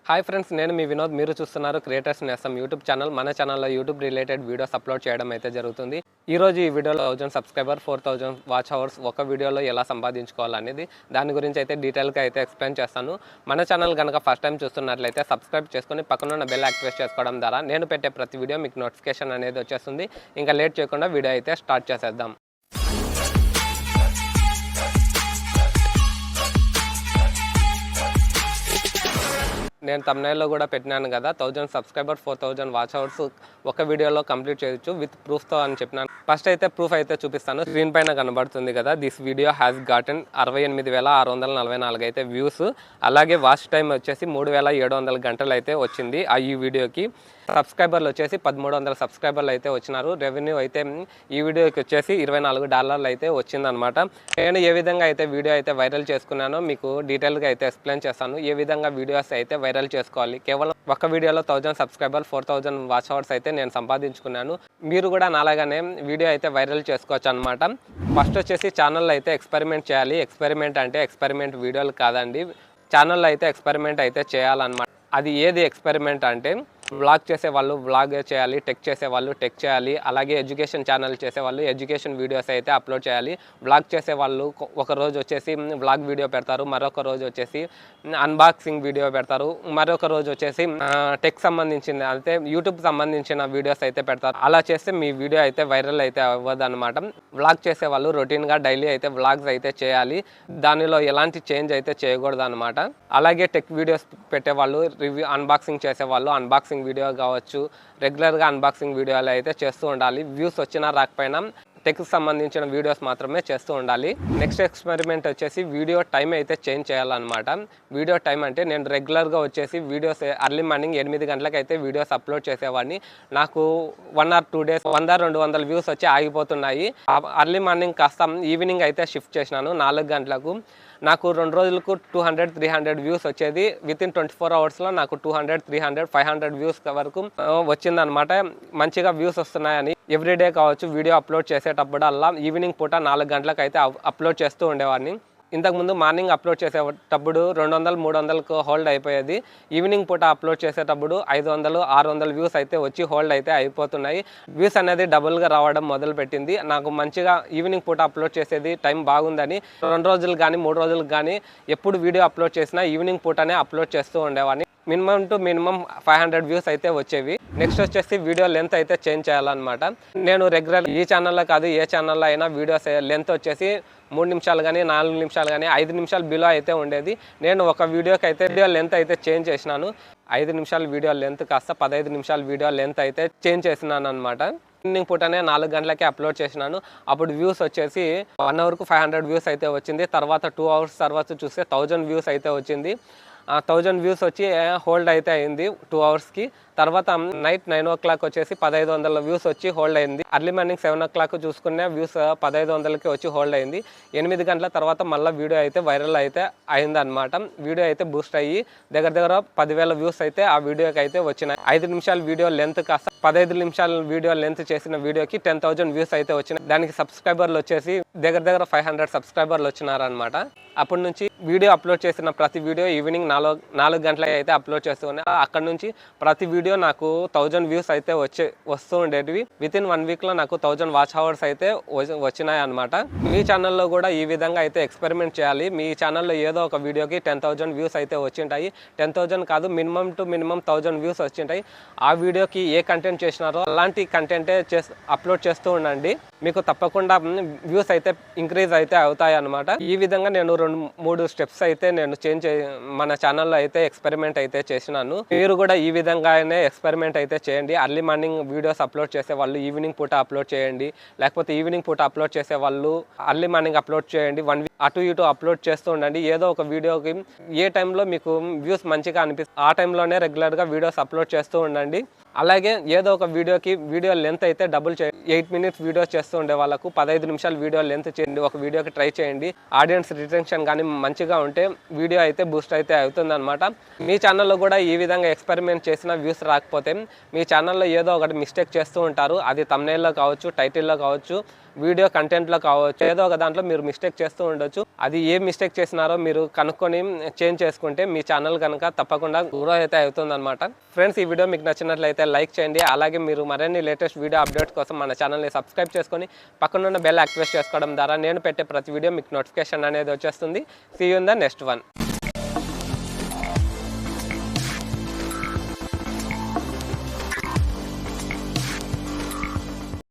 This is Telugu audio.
హాయ్ ఫ్రెండ్స్, నేను మీ వినోద్. మీరు చూస్తున్నారు క్రియేటర్స్ నేస్తం యూట్యూబ్ ఛానల్. మన ఛానల్లో యూట్యూబ్ రిలేటెడ్ వీడియోస్ అప్లోడ్ చేయడం అయితే జరుగుతుంది. ఈరోజు ఈ వీడియోలో 1000 సబ్స్క్రైబర్ 4000 వాచ్ అవర్స్ ఒక వీడియోలో ఎలా సంపాదించుకోవాలనేది దాని గురించి అయితే డీటెయిల్గా అయితే ఎక్స్ప్లెయిన్ చేస్తాను. మన ఛానల్ కనుక ఫస్ట్ టైం చూస్తున్నట్లయితే సబ్స్క్రైబ్ చేసుకొని పక్కనున్న బెల్ యాక్టివేట్ చేసుకోవడం ద్వారా నేను పెట్టే ప్రతి వీడియో మీకు నోటిఫికేషన్ అనేది వచ్చేస్తుంది. ఇంకా లేట్ చేయకుండా వీడియో అయితే స్టార్ట్ చేసేద్దాం. నేను thumbnail కూడా పెట్టినాను కదా, 1000 సబ్స్క్రైబర్ 4000 వాచ్ అవర్స్ ఒక వీడియోలో కంప్లీట్ చేయొచ్చు విత్ ప్రూఫ్తో అని చెప్పినాను. ఫస్ట్ అయితే ప్రూఫ్ అయితే చూపిస్తాను. స్క్రీన్ పైన కనబడుతుంది కదా, దిస్ వీడియో హ్యాస్ గాటన్ 68,644 అయితే వ్యూస్, అలాగే వాచ్ టైం వచ్చేసి 3700 గంటలు అయితే వచ్చింది ఈ వీడియోకి. సబ్స్క్రైబర్లు వచ్చేసి 1300 సబ్స్క్రైబర్లు అయితే వచ్చినారు. రెవెన్యూ అయితే ఈ వీడియోకి వచ్చేసి $24 అయితే వచ్చిందనమాట. నేను ఏ విధంగా అయితే వీడియో అయితే వైరల్ చేసుకున్నానో మీకు డీటెయిల్గా అయితే ఎక్స్ప్లెయిన్ చేస్తాను. ఏ విధంగా వీడియోస్ అయితే వైరల్ చేసుకోవాలి. కేవలం ఒక వీడియోలో 1000 సబ్స్క్రైబర్ 4000 వాచ్ అవర్స్ అయితే నేను సంపాదించుకున్నాను. మీరు కూడా నాలాగానే వీడియో అయితే వైరల్ చేసుకోవచ్చు అనమాట. ఫస్ట్ వచ్చేసి ఛానల్లో అయితే ఎక్స్పెరిమెంట్ చేయాలి. ఎక్స్పెరిమెంట్ అంటే ఎక్స్పెరిమెంట్ వీడియోలు కాదండి, ఛానల్లో అయితే ఎక్స్పెరిమెంట్ అయితే చేయాలన్నమాట. అది ఏది ఎక్స్పెరిమెంట్ అంటే, వ్లాగ్ చేసేవాళ్ళు వ్లాగ్ చేయాలి, టెక్ చేసేవాళ్ళు టెక్ చేయాలి, అలాగే ఎడ్యుకేషన్ ఛానల్ చేసేవాళ్ళు ఎడ్యుకేషన్ వీడియోస్ అయితే అప్లోడ్ చేయాలి. వ్లాగ్ చేసేవాళ్ళు ఒక రోజు వచ్చేసి వ్లాగ్ వీడియో పెడతారు, మరొక రోజు వచ్చేసి అన్బాక్సింగ్ వీడియో పెడతారు, మరొక రోజు వచ్చేసి టెక్ సంబంధించిన అయితే యూట్యూబ్ సంబంధించిన వీడియోస్ అయితే పెడతారు. అలా చేస్తే మీ వీడియో అయితే వైరల్ అయితే అవ్వదు అనమాట. వ్లాగ్ చేసేవాళ్ళు రొటీన్గా డైలీ అయితే వ్లాగ్స్ అయితే చేయాలి, దానిలో ఎలాంటి చేంజ్ అయితే చేయకూడదు అనమాట. అలాగే టెక్ వీడియోస్ పెట్టేవాళ్ళు, రివ్యూ అన్బాక్సింగ్ చేసేవాళ్ళు అన్బాక్సింగ్ వీడియో కావచ్చు, రెగ్యులర్గా అన్బాక్సింగ్ వీడియోలు అయితే చేస్తూ ఉండాలి. వ్యూస్ వచ్చినా రాకపోయినా టెక్కి సంబంధించిన వీడియోస్ మాత్రమే చేస్తూ ఉండాలి. నెక్స్ట్ ఎక్స్పెరిమెంట్ వచ్చేసి వీడియో టైం అయితే చేంజ్ చేయాలన్నమాట. వీడియో టైం అంటే నేను రెగ్యులర్గా వచ్చేసి వీడియోస్ ఎర్లీ మార్నింగ్ 8 గంటలకు అయితే వీడియోస్ అప్లోడ్ చేసేవాడిని. నాకు 1 or 2 days 100-200 వ్యూస్ వచ్చి ఆగిపోతున్నాయి. ఎర్లీ మార్నింగ్ కాస్త ఈవినింగ్ అయితే షిఫ్ట్ చేసినాను 4 గంటలకు. నాకు 2 రోజులకు 200-300 వ్యూస్ వచ్చేది. వితిన్ 24 అవర్స్లో నాకు 200-300-500 వ్యూస్ వరకు వచ్చిందనమాట. మంచిగా వ్యూస్ వస్తున్నాయని ఎవ్రీడే కావచ్చు వీడియో అప్లోడ్ చేసేటప్పుడు అలా ఈవినింగ్ పూట 4 గంటలకు అయితే అప్లోడ్ చేస్తూ ఉండేవాడిని. ఇంతకుముందు మార్నింగ్ అప్లోడ్ చేసేటప్పుడు 200-300కు హోల్డ్ అయిపోయేది. ఈవినింగ్ పూట అప్లోడ్ చేసేటప్పుడు 500-600 వ్యూస్ అయితే వచ్చి హోల్డ్ అయితే అయిపోతున్నాయి. వ్యూస్ అనేది డబుల్గా రావడం మొదలుపెట్టింది. నాకు మంచిగా ఈవినింగ్ పూట అప్లోడ్ చేసేది టైం బాగుందని 2 రోజులు కానీ 3 రోజులు కానీ ఎప్పుడు వీడియో అప్లోడ్ చేసినా ఈవినింగ్ పూటనే అప్లోడ్ చేస్తూ ఉండేవాడిని. మినిమం టు మినిమం 500 వ్యూస్ అయితే వచ్చేవి. నెక్స్ట్ వచ్చేసి వీడియో లెంత్ అయితే చేంజ్ చేయాలన్నమాట. నేను రెగ్యులర్ ఈ ఛానల్లో కాదు ఏ ఛానల్లో అయినా వీడియోస్ లెంత్ వచ్చేసి 3 నిమిషాలు కానీ 4 నిమిషాలు కానీ 5 నిమిషాలు బిలో అయితే ఉండేది. నేను ఒక వీడియోకి అయితే వీడియో లెంత్ అయితే చేంజ్ చేసినాను. 5 నిమిషాల వీడియో లెంత్ కాస్త 15 నిమిషాల వీడియో లెంత్ అయితే చేంజ్ చేసినాను అనమాట. ఈవినింగ్ పూటనే 4 గంటలకే అప్లోడ్ చేసినాను. అప్పుడు వ్యూస్ వచ్చేసి 1 అవర్కు 500 వ్యూస్ అయితే వచ్చింది. తర్వాత 2 అవర్స్ తర్వాత చూస్తే 1000 వ్యూస్ అయితే వచ్చింది. 1000 వ్యూస్ వచ్చి హోల్డ్ అయితే అయింది 2 అవర్స్కి. తర్వాత నైట్ 9 o'clock వచ్చేసి 1500 వ్యూస్ వచ్చి హోల్డ్ అయింది. ఎర్లీ మార్నింగ్ 7 o'clock చూసుకునే వ్యూస్ 1500కి వచ్చి హోల్డ్ అయింది. 8 గంటల తర్వాత మళ్ళీ వీడియో అయితే వైరల్ అయితే అయిందనమాట. వీడియో అయితే బూస్ట్ అయ్యి దగ్గర 10,000 వ్యూస్ అయితే ఆ వీడియోకి అయితే వచ్చినాయి. 5 నిమిషాల వీడియో లెంత్ కాస్త 15 నిమిషాల వీడియో లెంత్ చేసిన వీడియోకి 10,000 వ్యూస్ అయితే వచ్చినాయి. దానికి సబ్స్క్రైబర్లు వచ్చేసి దగ్గర 500 సబ్స్క్రైబర్లు వచ్చినారనమాట. అప్పటి నుంచి వీడియో అప్లోడ్ చేసిన ప్రతి వీడియో ఈవినింగ్ 4 గంటలకి అయితే అప్లోడ్ చేస్తూ ఉన్నాయి. అక్కడ నుంచి ప్రతి వీడియో నాకు 1000 వ్యూస్ అయితే వస్తూ ఉండేటివి. వితిన్ 1 వీక్లో నాకు 1000 వాచ్ అవర్స్ అయితే వచ్చినాయి అనమాట. మీ ఛానల్లో కూడా ఈ విధంగా అయితే ఎక్స్పెరిమెంట్ చేయాలి. మీ ఛానల్లో ఏదో ఒక వీడియోకి 10,000 వ్యూస్ అయితే వచ్చింటాయి. 10,000 కాదు, మినిమం టు మినిమం 1000 వ్యూస్ వచ్చింటాయి. ఆ వీడియోకి ఏ కంటెంట్ చేసినారో అలాంటి కంటెంటే అప్లోడ్ చేస్తూ ఉండండి. మీకు తప్పకుండా వ్యూస్ అయితే ఇంక్రీజ్ అయితే అవుతాయి అనమాట. ఈ విధంగా నేను 2-3 స్టెప్స్ అయితే నేను మన ఛానల్లో అయితే ఎక్స్పెరిమెంట్ అయితే చేసినాను. మీరు కూడా ఈ విధంగానే ఎక్స్పెరిమెంట్ అయితే చేయండి. ఎర్లీ మార్నింగ్ వీడియోస్ అప్లోడ్ చేసే వాళ్ళు ఈవినింగ్ పూట అప్లోడ్ చేయండి, లేకపోతే ఈవినింగ్ పూట అప్లోడ్ చేసే వాళ్ళు ఎర్లీ మార్నింగ్ అప్లోడ్ చేయండి. 1 వీక్ అటు ఇటు అప్లోడ్ చేస్తూ ఉండండి. ఏదో ఒక వీడియోకి ఏ టైంలో మీకు వ్యూస్ మంచిగా అనిపిస్తుంది ఆ టైంలోనే రెగ్యులర్గా వీడియోస్ అప్లోడ్ చేస్తూ ఉండండి. అలాగే ఏదో ఒక వీడియోకి వీడియో లెంత్ అయితే డబుల్ చేయండి. 8 minutes వీడియోస్ చేస్తూ ఉండే వాళ్ళకు 15 నిమిషాల వీడియో లెంత్ చేయండి. ఒక వీడియోకి ట్రై చేయండి. ఆడియన్స్ రిటెన్షన్ కానీ మంచిగా ఉంటే వీడియో అయితే బూస్ట్ అయితే అవుతుంది అనమాట. మీ ఛానల్లో కూడా ఈ విధంగా ఎక్స్పెరిమెంట్ చేసిన వ్యూస్ రాకపోతే మీ ఛానల్లో ఏదో ఒకటి మిస్టేక్ చేస్తూ ఉంటారు. అది thumbnail లో కావచ్చు, టైటిల్లో కావచ్చు, వీడియో కంటెంట్లో కావచ్చు, ఏదో ఒక దాంట్లో మీరు మిస్టేక్ చేస్తూ ఉండొచ్చు. అది ఏ మిస్టేక్ చేసినారో మీరు కనుక్కొని చేంజ్ చేసుకుంటే మీ ఛానల్ కనుక తప్పకుండా గ్రో అయితే అవుతుందన్నమాట. ఫ్రెండ్స్, ఈ వీడియో మీకు నచ్చినట్లయితే లైక్ చేయండి. అలాగే మీరు మరిన్ని లేటెస్ట్ వీడియో అప్డేట్స్ కోసం మన ఛానల్ని సబ్స్క్రైబ్ చేసుకొని పక్కనున్న బెల్ యాక్టివేట్ చేసుకోవడం ద్వారా నేను పెట్టే ప్రతి వీడియో మీకు నోటిఫికేషన్ అనేది వచ్చేస్తుంది. See you in the next one.